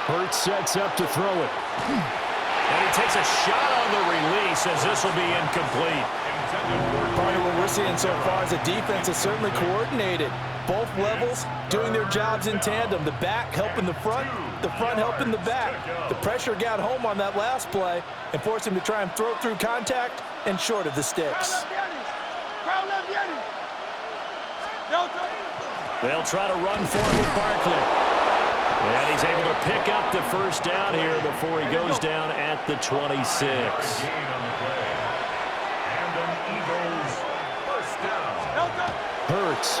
Hurts sets up to throw it. And he takes a shot on the release as this will be incomplete. Part of what we're seeing so far is the defense is certainly coordinated. Both levels doing their jobs in tandem. The back helping the front helping the back. The pressure got home on that last play and forced him to try and throw through contact and short of the sticks. They'll try to run for it with Barkley. And he's able to pick up the first down here before he goes down at the 26. Hurts.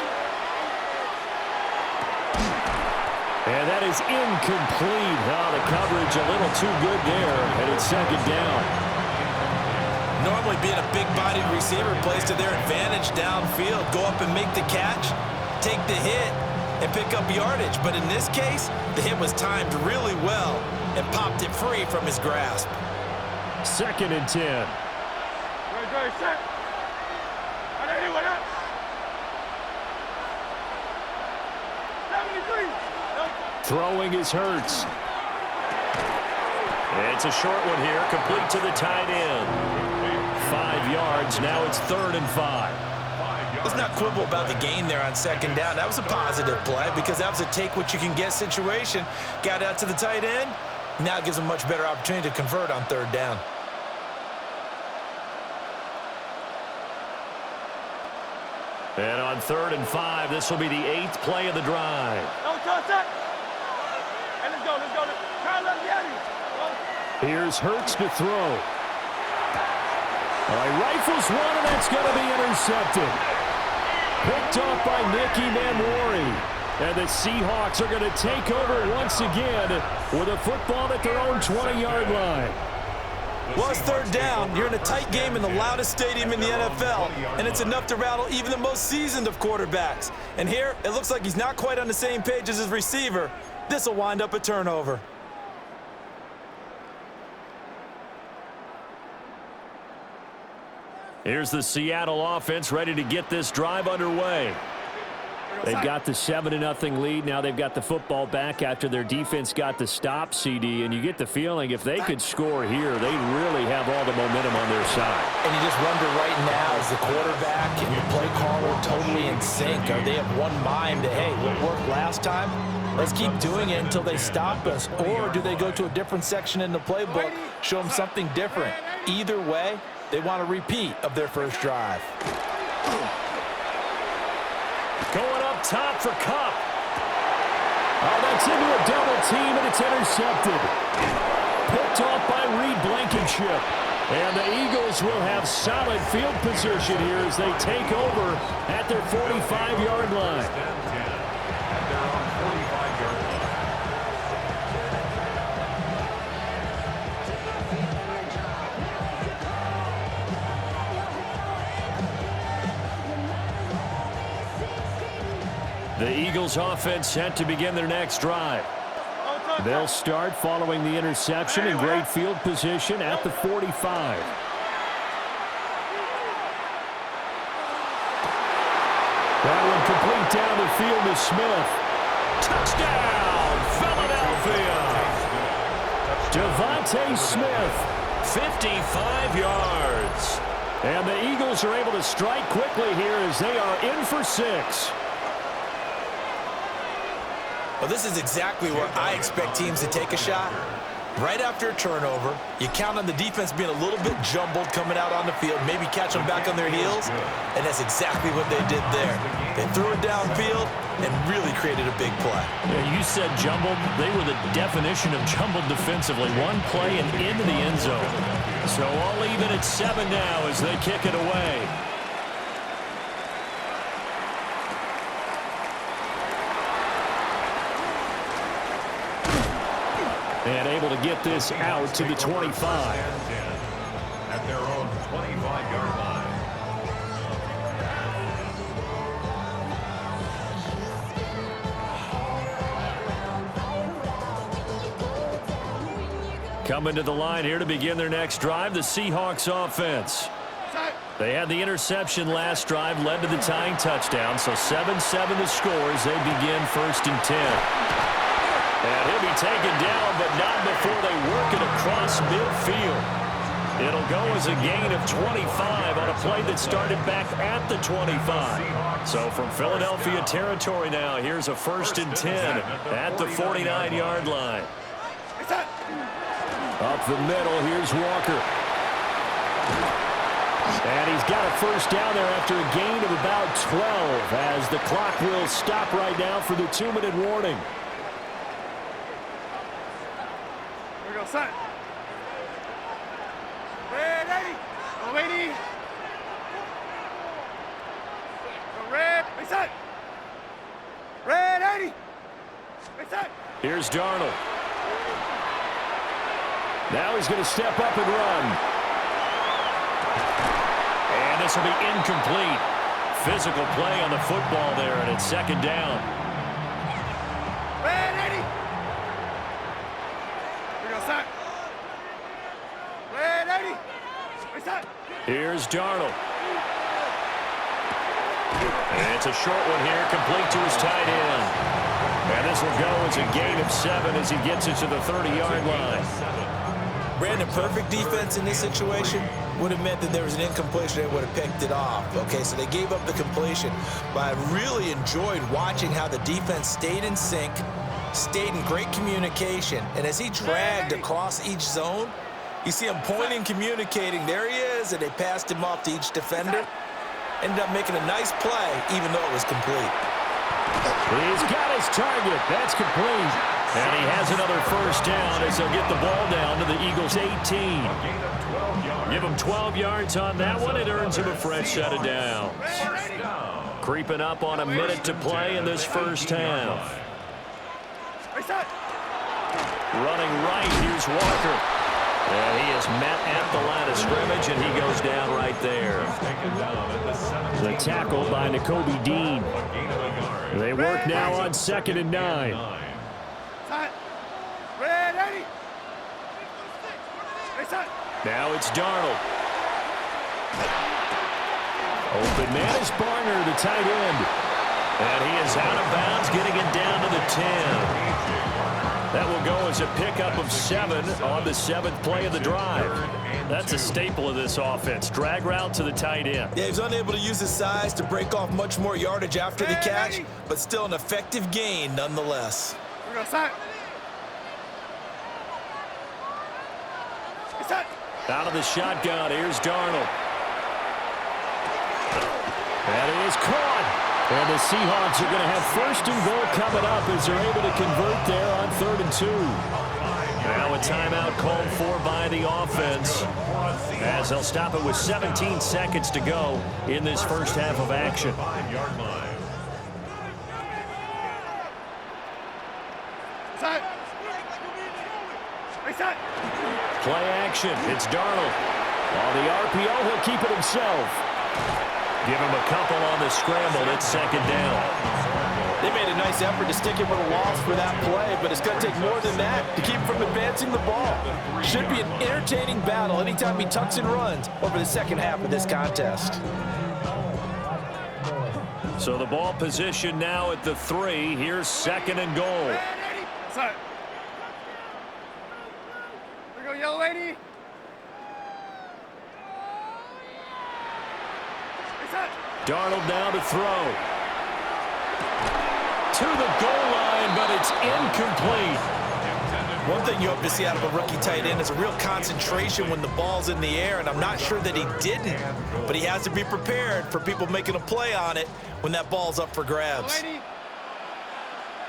And that is incomplete. Oh, the coverage a little too good there, and it's second down. Normally being a big-bodied receiver plays to their advantage downfield. Go up and make the catch, take the hit, and pick up yardage. But in this case, the hit was timed really well and popped it free from his grasp. 2nd and 10. Throwing is Hurts. It's a short one here, complete to the tight end. 5 yards, now it's 3rd and 5. Let's not quibble about the gain there on 2nd down. That was a positive play because that was a take-what-you-can-get situation. Got out to the tight end. Now gives him a much better opportunity to convert on 3rd down. And on 3rd and 5, this will be the 8th play of the drive. Here's Hurts to throw. All right, rifles one, and that's going to be intercepted. Picked off by Nicky Manwari. And the Seahawks are going to take over once again with a football at their own 20-yard line. Well, it's 3rd down. You're in a tight game in the loudest stadium in the NFL, and it's enough to rattle even the most seasoned of quarterbacks. And here, it looks like he's not quite on the same page as his receiver. This will wind up a turnover. Here's the Seattle offense ready to get this drive underway. They've got the 7-0 lead. Now they've got the football back after their defense got the stop, CD. And you get the feeling if they could score here, they really have all the momentum on their side. And you just wonder right now, is the quarterback and your play caller totally in sync? Are they of one mind that, hey, what worked last time? Let's keep doing it until they stop us. Or do they go to a different section in the playbook, show them something different? Either way, they want a repeat of their first drive. Going up top for Kupp. Oh, that's into a double team, and it's intercepted. Picked off by Reed Blankenship. And the Eagles will have solid field position here as they take over at their 45-yard line. The Eagles offense set to begin their next drive. They'll start following the interception in great field position at the 45. That one complete down the field to Smith. Touchdown, Philadelphia. Devontae Smith. 55 yards. And the Eagles are able to strike quickly here as they are in for 6. Well, this is exactly where I expect teams to take a shot. Right after a turnover, you count on the defense being a little bit jumbled coming out on the field, maybe catch them back on their heels, and that's exactly what they did there. They threw it downfield and really created a big play. Yeah, you said jumbled. They were the definition of jumbled defensively. One play and into the end zone. So all even at 7 now as they kick it away. And able to get this out to the 25. At their own 25-yard line. Coming to the line here to begin their next drive, the Seahawks offense. They had the interception last drive, led to the tying touchdown, so 7-7 the score as they begin 1st and 10. And he'll be taken down, but not before they work it across midfield. It'll go as a gain of 25 on a play that started back at the 25. So from Philadelphia territory now, here's a 1st and 10 at the 49-yard line. Up the middle, here's Walker. And he's got a 1st down there after a gain of about 12 as the clock will stop right now for the 2-minute warning. Here we go, set. Red 80. Go 80. Go red. Reset. Red 80. Reset. Here's Darnold. Now he's going to step up and run. And this will be incomplete. Physical play on the football there, and it's 2nd down. Red 80. Here we go, set. Red 80. Reset. Here's Darnold. And it's a short one here, complete to his tight end. And this will go as a gain of 7 as he gets it to the 30-yard line. Brandon, perfect defense in this situation would have meant that there was an incompletion. They would have picked it off. Okay, so they gave up the completion. But I really enjoyed watching how the defense stayed in sync, stayed in great communication. And as he dragged across each zone, you see him pointing, communicating. There he is, and they passed him off to each defender. Ended up making a nice play, even though it was complete. He's got his target. That's complete. And he has another 1st down as they'll get the ball down to the Eagles' 18. Give him 12 yards on that one. It earns him a fresh set of downs. Creeping up on a minute to play in this 1st half. Running right, here's Walker. And he is met at the line of scrimmage, and he goes down right there. The tackle by Nakobe Dean. They work now on 2nd and 9. Red 80. Reset. Now it's Darnold. Open man is Barner, the tight end. And he is out of bounds, getting it down to the 10. That will go as a pickup of 7 on the 7th play of the drive. That's a staple of this offense. Drag route to the tight end. Yeah, he was unable to use his size to break off much more yardage after the catch, but still an effective gain nonetheless. Here we go, set. Reset. Out of the shotgun, here's Darnold. That is caught. And the Seahawks are going to have 1st and goal coming up as they're able to convert there on 3rd and 2. Now a timeout called for by the offense as they'll stop it with 17 seconds to go in this 1st half of action. Reset. Reset. Play action. It's Darnold. On the RPO, he'll keep it himself. Give him a couple on the scramble. It's 2nd down. They made a nice effort to stick him with a loss for that play, but it's going to take more than that to keep him from advancing the ball. Should be an entertaining battle anytime he tucks and runs over the 2nd half of this contest. So the ball position now at the 3. Here's 2nd and goal. Set. Here we go, yellow 80. Reset. Darnold now to throw. To the goal line, but it's incomplete. One thing you hope to see out of a rookie tight end is a real concentration when the ball's in the air, and I'm not sure that he didn't, but he has to be prepared for people making a play on it when that ball's up for grabs. Here we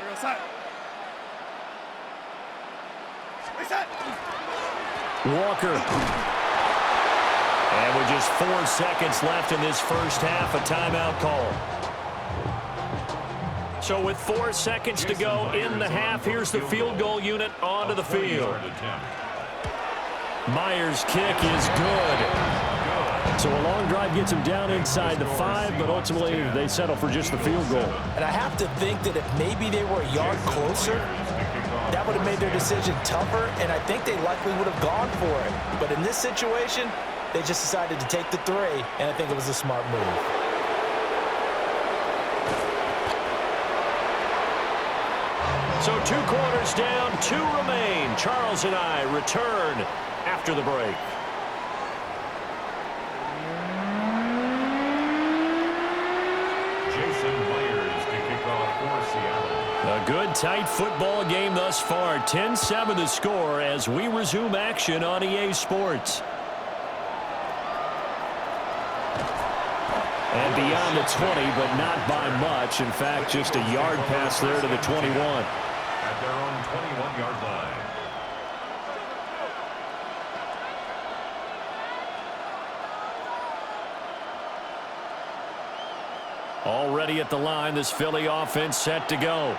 go, set. Reset. Walker. And with just 4 seconds left in this 1st half, a timeout call. So with 4 seconds to go in the half, here's the field goal unit onto the field. Myers' kick is good. So a long drive gets him down inside the 5, but ultimately they settle for just the field goal. And I have to think that if maybe they were a yard closer, that would have made their decision tougher, and I think they likely would have gone for it. But in this situation, they just decided to take the 3, and I think it was a smart move. So 2 quarters down, 2 remain. Charles and I return after the break. Jason Myers to kick off for Seattle. A good, tight football game thus far. 10-7 the score as we resume action on EA Sports. And beyond the 20, but not by much. In fact, just a yard pass there to the 21. At their own 21-yard line. Already at the line, this Philly offense set to go.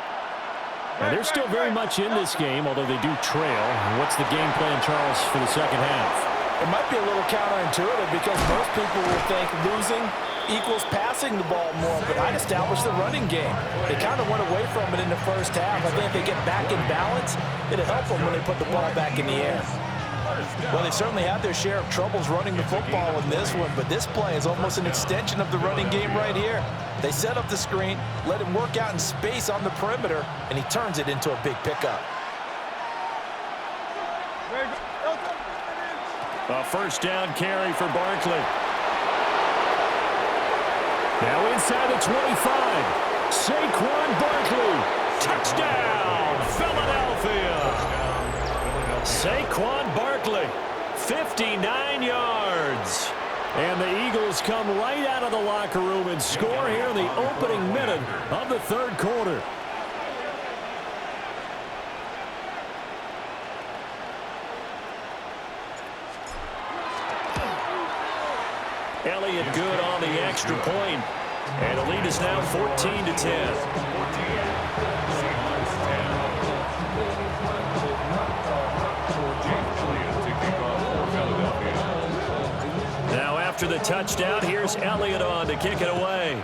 And they're still very much in this game, although they do trail. What's the game plan, Charles, for the second half? It might be a little counterintuitive because most people will think losing equals passing the ball more, but I'd establish the running game. They kind of went away from it in the first half. I think if they get back in balance, it'll help them when they put the ball back in the air. Well, they certainly had their share of troubles running the football in this one, but this play is almost an extension of the running game right here. They set up the screen, let him work out in space on the perimeter, and he turns it into a big pickup. A first down carry for Barkley. Now inside the 25. Saquon Barkley. Touchdown, Philadelphia. Saquon Barkley, 59 yards. And the Eagles come right out of the locker room and score here in the opening minute of the third quarter. Elliott good on the extra point. And the lead is now 14-10. Now after the touchdown, here's Elliott on to kick it away.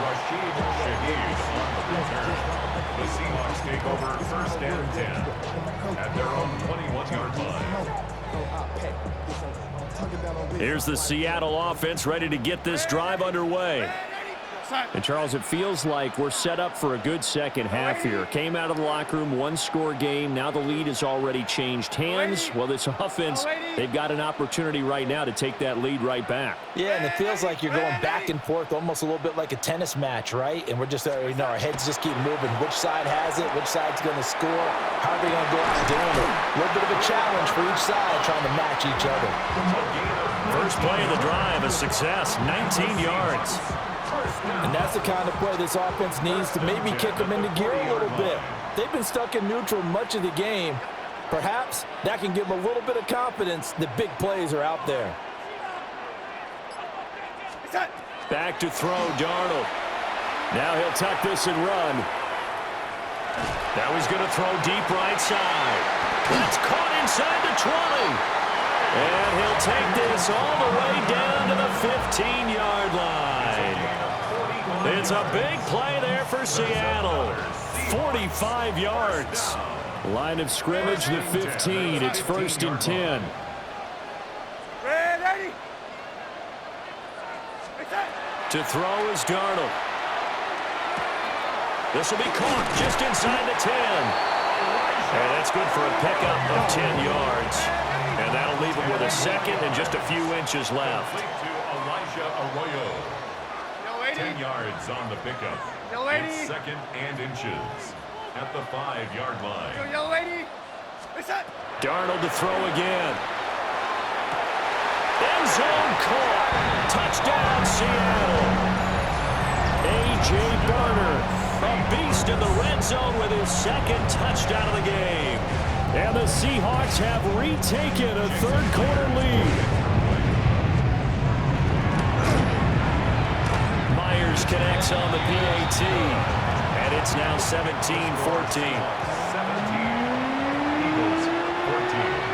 Rashid Shaheed on the return. The Seahawks take over first and 10 at their own 21-yard line. Here's the Seattle offense ready to get this drive underway. And, Charles, it feels like we're set up for a good second half here. Came out of the locker room, one-score game. Now the lead has already changed hands. Well, this offense, they've got an opportunity right now to take that lead right back. Yeah, and it feels like you're going back and forth almost a little bit like a tennis match, right? And we're just, our heads just keep moving. Which side has it? Which side's going to score? How are they going to go out doing it? A little bit of a challenge for each side trying to match each other. First play of the drive, a success, 19 yards. And that's the kind of play this offense needs to maybe kick them into gear a little bit. They've been stuck in neutral much of the game. Perhaps that can give them a little bit of confidence that big plays are out there. Back to throw, Darnold. Now he'll tuck this and run. Now he's going to throw deep right side. That's caught inside the 20. And he'll take this all the way down to the 15-yard line. It's a big play there for Seattle. 45 yards. Line of scrimmage, the 15. It's first and 10. To throw is Darnold. This will be caught just inside the 10. And that's good for a pickup of 10 yards. And that'll leave him with a second and just a few inches left. To Elijah Arroyo. 10 yards on the pickup. It's second and inches at the 5-yard line. Darnold to throw again. End zone caught. Touchdown, Seattle. A.J. Barner, a beast in the red zone with his second touchdown of the game. And the Seahawks have retaken a third-quarter lead. Myers connects on the PAT, and it's now 17-14. 17. Eagles 14.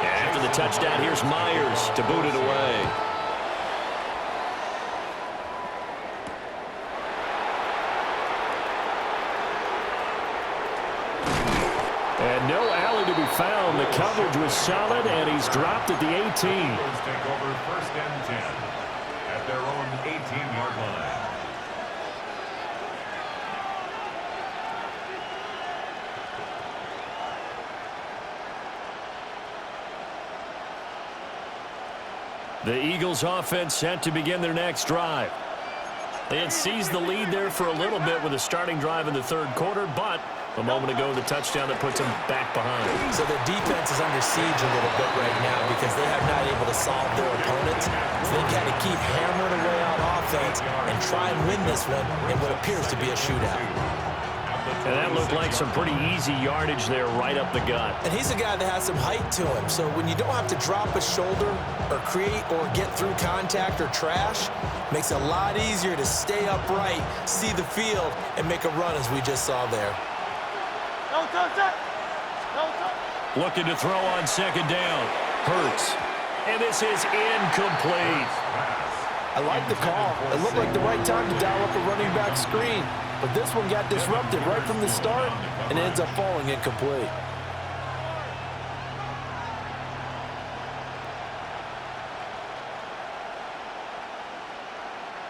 After the touchdown, here's Myers to boot it away. And no alley to be found. The coverage was solid, and he's dropped at the 18. Take over 1st and 10 at their own 18-yard line. The Eagles offense set to begin their next drive. They had seized the lead there for a little bit with a starting drive in the third quarter, but a moment ago the touchdown that puts them back behind. So the defense is under siege a little bit right now because they have not able to solve their opponents. So they've had to keep hammering away on offense and try and win this one in what appears to be a shootout. And that looked like some pretty easy yardage there right up the gut. And he's a guy that has some height to him. So when you don't have to drop a shoulder or create or get through contact or trash, makes it a lot easier to stay upright, see the field, and make a run as we just saw there. No touch it. No touch. Looking to throw on second down. Hurts. And this is incomplete. I like the call. It looked like the right time to dial up a running back screen. But this one got disrupted right from the start and ends up falling incomplete.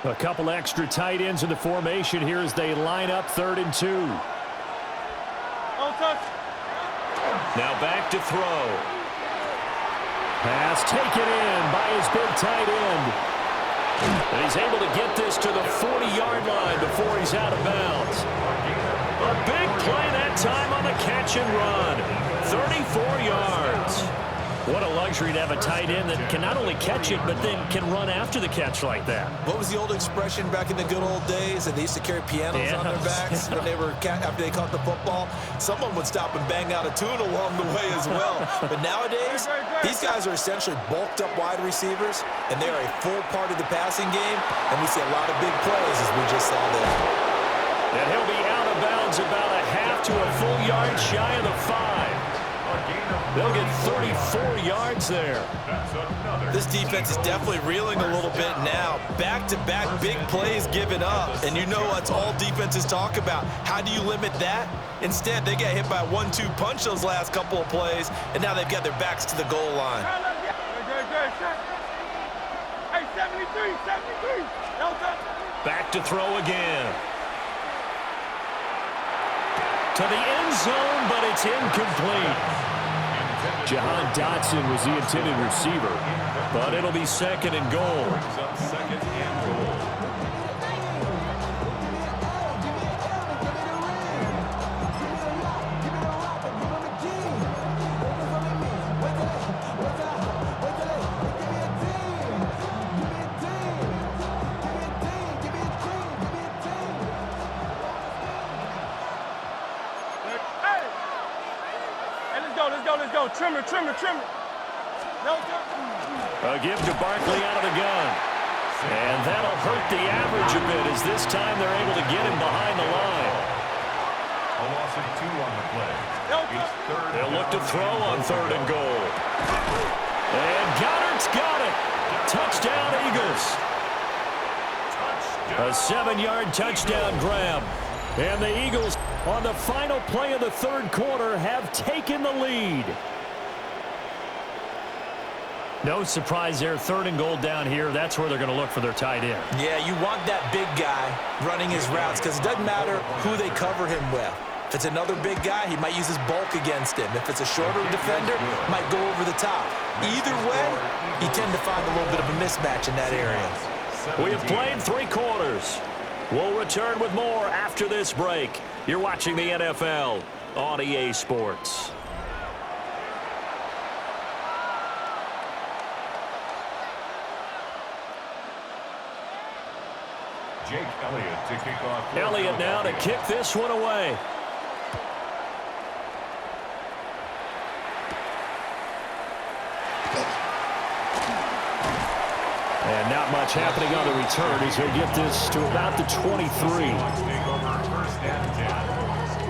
A couple extra tight ends in the formation here as they line up 3rd and 2. No touch. Now back to throw. Pass taken in by his big tight end. And he's able to get this to the 40-yard line before he's out of bounds. A big play that time on the catch and run. 34 yards. What a luxury to have a tight end that can not only catch it, but then can run after the catch like that. What was the old expression back in the good old days? That they used to carry pianos on their backs when they were after they caught the football. Someone would stop and bang out a tune along the way as well. But nowadays, these guys are essentially bulked up wide receivers, and they are a full part of the passing game. And we see a lot of big plays as we just saw there. And he'll be out of bounds about a half to a full yard shy of the 5. They'll get 34 yards there. This defense is definitely reeling a little bit now. Back-to-back big plays given up. And you know that's all defenses talk about. How do you limit that? Instead, they get hit by a 1-2 punch those last couple of plays, and now they've got their backs to the goal line. Hey, 73. No touch. Back to throw again. To the end zone, but it's incomplete. Jahan Dotson was the intended receiver, but it'll be 2nd and goal. Second and goal. Let's go. Trimmer. No touch. A give to Barkley out of the gun. And that'll hurt the average a bit as this time they're able to get him behind the line. A loss of 2 on the play. It's 3rd. They'll look to throw on 3rd and goal. And Goddard's got it. Touchdown, Eagles. A 7-yard touchdown grab. And the Eagles, on the final play of the third quarter, have taken the lead. No surprise there. 3rd and goal down here. That's where they're going to look for their tight end. Yeah, you want that big guy running his routes because it doesn't matter who they cover him with. If it's another big guy, he might use his bulk against him. If it's a shorter defender, might go over the top. Either way, you tend to find a little bit of a mismatch in that area. We have played 3 quarters. We'll return with more after this break. You're watching the NFL on EA Sports. Jake Elliott to kick off. Elliott now to kick this one away. And not much happening on the return as he'll get this to about the 23. Take over 1st and 10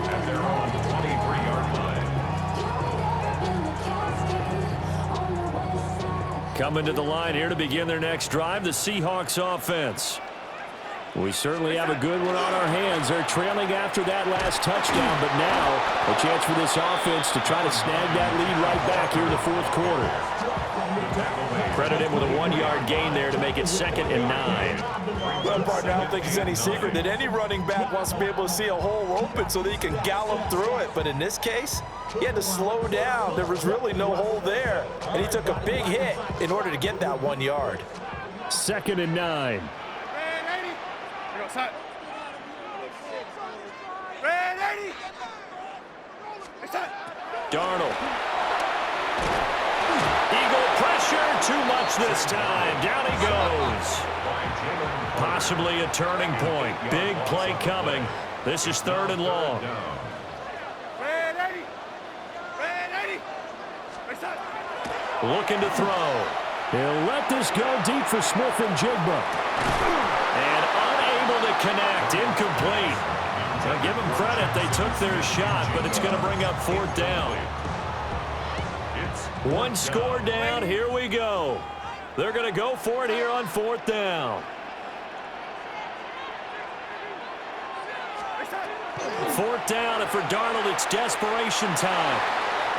at their own 23-yard line. Coming to the line here to begin their next drive, the Seahawks offense. We certainly have a good one on our hands. They're trailing after that last touchdown, but now a chance for this offense to try to snag that lead right back here in the fourth quarter. Credited with a 1-yard gain there to make it 2nd and 9. Well, partner, I don't think it's any secret that any running back wants to be able to see a hole open so that he can gallop through it. But in this case, he had to slow down. There was really no hole there, and he took a big hit in order to get that 1 yard. 2nd and 9. Darnold. Eagle pressure, too much this time. Down he goes. Possibly a turning point. Big play coming. This is 3rd and long. Looking to throw. He'll let this go deep for Smith and Jigba. And unable to connect. Incomplete. So give them credit. They took their shot, but it's going to bring up 4th down. 1 score down. Here we go. They're going to go for it here on 4th down. 4th down, and for Darnold, it's desperation time.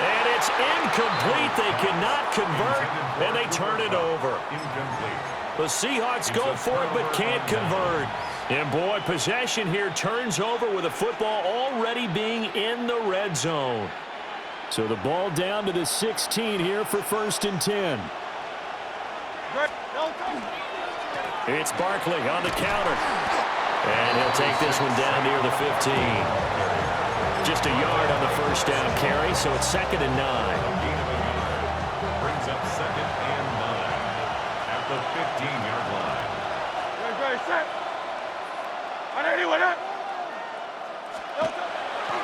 And it's incomplete. They cannot convert, and they turn it over. The Seahawks go for it, but can't convert. And, boy, possession here turns over with the football already being in the red zone. So the ball down to the 16 here for 1st and 10. It's Barkley on the counter. And he'll take this one down near the 15. Just a yard on the 1st down carry, so it's 2nd and 9. Brings up 2nd and 9 at the 15-yard line.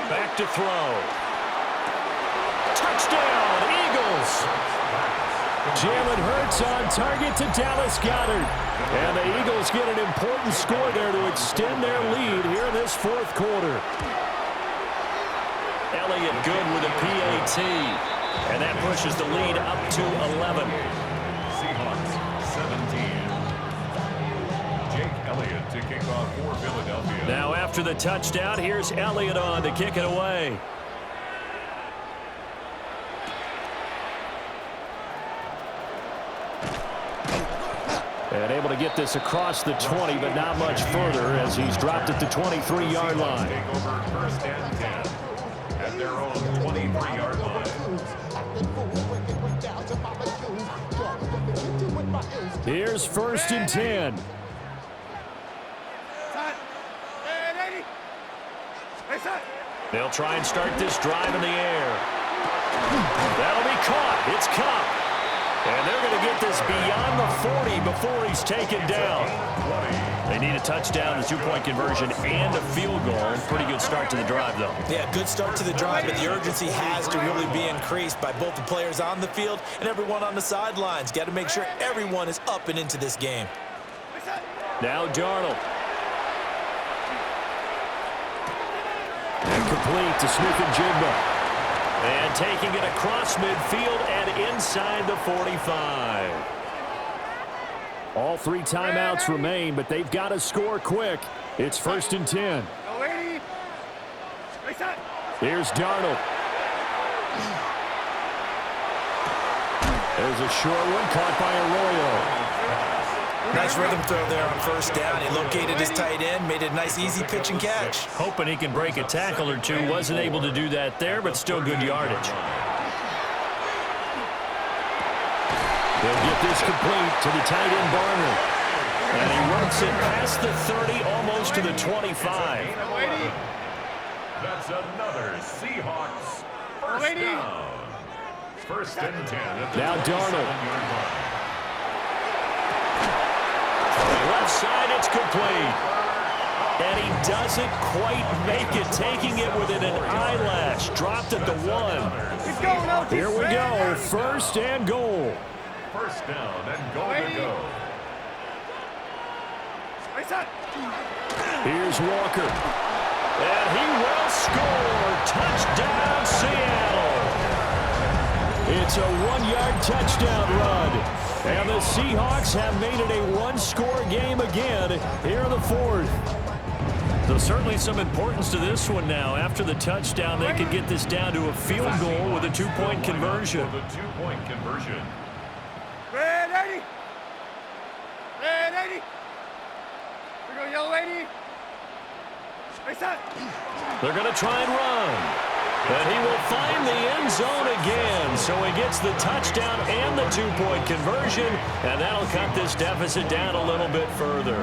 Back to throw. Touchdown, Eagles. Jalen Hurts on target to Dallas Goedert. And the Eagles get an important score there to extend their lead here in this 4th quarter. Elliott good with a PAT. And that pushes the lead up to 11. Seahawks 17. Jake Elliott to kick off for Philadelphia. Now after the touchdown, here's Elliott on to kick it away. And able to get this across the 20, but not much further as he's dropped at the 23-yard line. Take over 1st and 10 at their own 23-yard line. Here's 1st and 10. They'll try and start this drive in the air. That'll be caught. It's Kupp. And they're going to get this beyond the 40 before he's taken down. They need a touchdown, a 2-point conversion, and a field goal. Pretty good start to the drive, though. Yeah, good start to the drive, but the urgency has to really be increased by both the players on the field and everyone on the sidelines. Got to make sure everyone is up and into this game. Now Darnold. And complete to Smith and Jigba. And taking it across midfield and inside the 45. All 3 timeouts remain, but they've got to score quick. It's 1st and 10. Here's Darnold. There's a short one caught by Arroyo. Nice rhythm throw there on 1st down. He located his tight end, made it a nice, easy pitch and catch. Hoping he can break a tackle or two. Wasn't able to do that there, but still good yardage. They'll get this complete to the tight end Barner. And he works it past the 30, almost to the 25. That's another Seahawks 1st down. 1st and 10. Now Darnold. Left side, it's complete. And he doesn't quite make it, taking it within an eyelash. Dropped at the 1. Here we go, 1st and goal. 1st down and goal to go. Here's Walker. And he will score. Touchdown, Seattle. It's a 1-yard touchdown run. And the Seahawks have made it a 1 one-score game again here in the fourth. So certainly some importance to this one now. After the touchdown, they could get this down to a field goal with a two-point conversion. The two-point conversion. Red 80. Red 80. We go yellow 80. Face that. They're going to try and run. And he will find the end zone again. So he gets the touchdown and the two-point conversion. And that'll cut this deficit down a little bit further.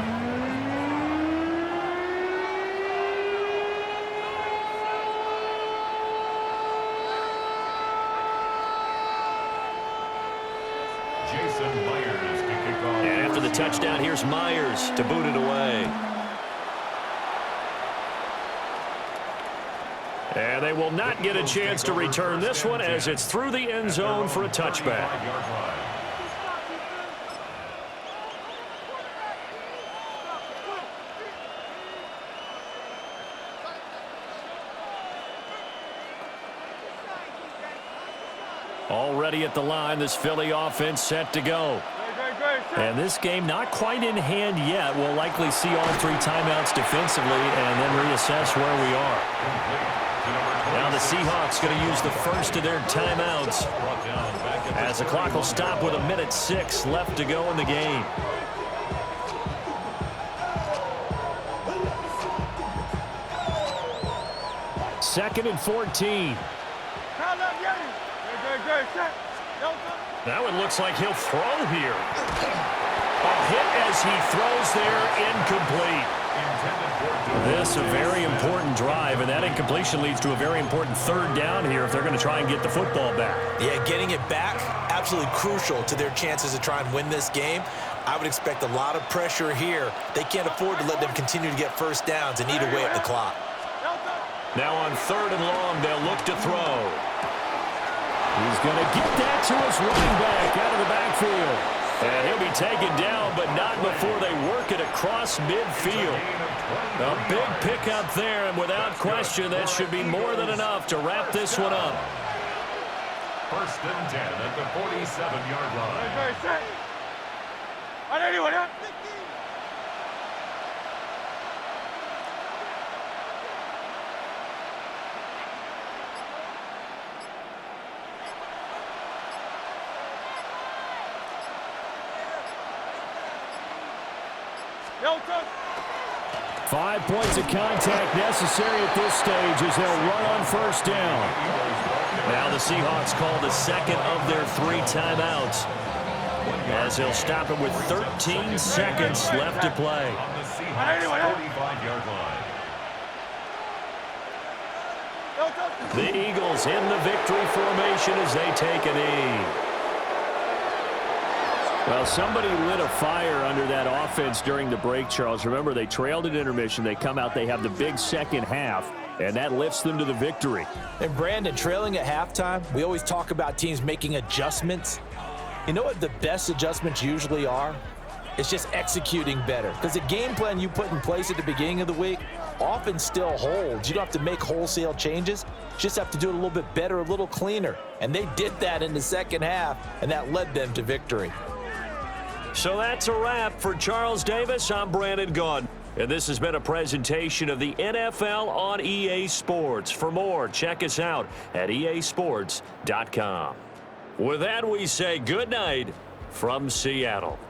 Jason Myers to kick off. And after the touchdown, here's Myers to boot it away. And they will not get a chance to return this one as it's through the end zone for a touchback. Already at the line, this Philly offense set to go. And this game not quite in hand yet. We'll likely see all three timeouts defensively and then reassess where we are. Now the Seahawks going to use the first of their timeouts as the clock will stop with 1:06 left to go in the game. Second and 14. Now it looks like he'll throw here. A hit as he throws there, incomplete. This a very important drive, and that incompletion leads to a very important third down here if they're going to try and get the football back. Yeah, getting it back, absolutely crucial to their chances to try and win this game. I would expect a lot of pressure here. They can't afford to let them continue to get first downs and eat away at the clock. Now on third and long, they'll look to throw. He's going to get that to his running back out of the backfield. And he'll be taken down, but not before they work it across midfield. A big pickup there, and without question, that should be more than enough to wrap this one up. First and 10 at the 47-yard line. Yo, touch. 5 points of contact necessary at this stage as they'll run on first down. Now the Seahawks call the second of their three timeouts as they'll stop it with 13 seconds left to play. On the Seahawks 35-yard line. The Eagles in the victory formation as they take a knee. Well, somebody lit a fire under that offense during the break, Charles. Remember, they trailed at intermission. They come out, they have the big second half, and that lifts them to the victory. And Brandon, trailing at halftime, we always talk about teams making adjustments. You know what the best adjustments usually are? It's just executing better. Because the game plan you put in place at the beginning of the week often still holds. You don't have to make wholesale changes. You just have to do it a little bit better, a little cleaner. And they did that in the second half, and that led them to victory. So that's a wrap for Charles Davis. I'm Brandon Gaudin. And this has been a presentation of the NFL on EA Sports. For more, check us out at easports.com. With that, we say good night from Seattle.